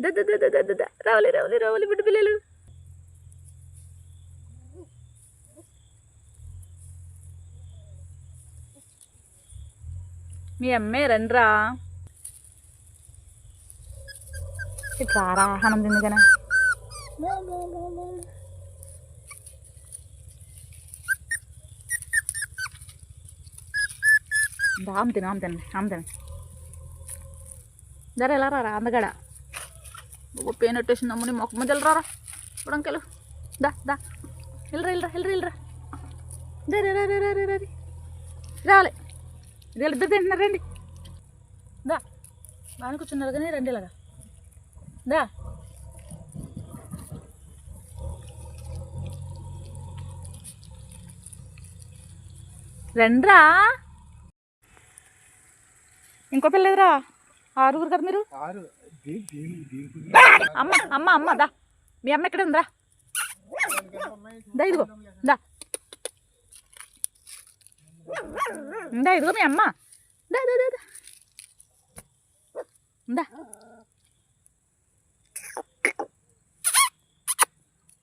రావాలి రావాలి రావాలి బిడ్డ పిల్లలు. మీ అమ్మే రండిరా. ఇట్రారా అన్నం తిందుకనే. ఆమె తిను ఆమె తినండి ఆమె తినండి. జర ఎలా రారా అందగాడ పెయిన్ వచ్చేసింది అమ్ముని మొక్క మధ్యలో రారా ఇప్పుడు దా దా వెళ్ళరా వెళ్ళరా వెళ్ళరా వెళ్ళరా రావాలి. ఇది ఇద్దరు తింటున్నారు రండి. దా బాగా కూర్చున్నారు కానీ రండి ఇలాగా దా. రండ్రా. ఇంకో పిల్లదిరా. 6 కదా మీరు. అమ్మ అమ్మ అమ్మ దా. మీ అమ్మ ఎక్కడ ఉందిరా? దా ఇదిగో దా దా ఇదిగో మీ అమ్మ. దా దా దా దా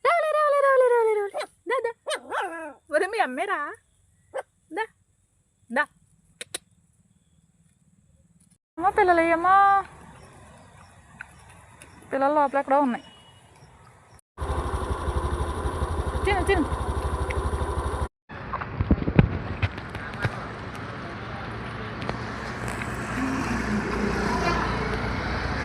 రావాలి రావాలి రావాలి రావాలి రావాలి దా దా. ఒరే మీ అమ్మేరా. దా దా అమ్మ పిల్లలు అయ్యమ్మా. పిల్లలు లోపల ఎక్కడో ఉన్నాయి. తిను తిను.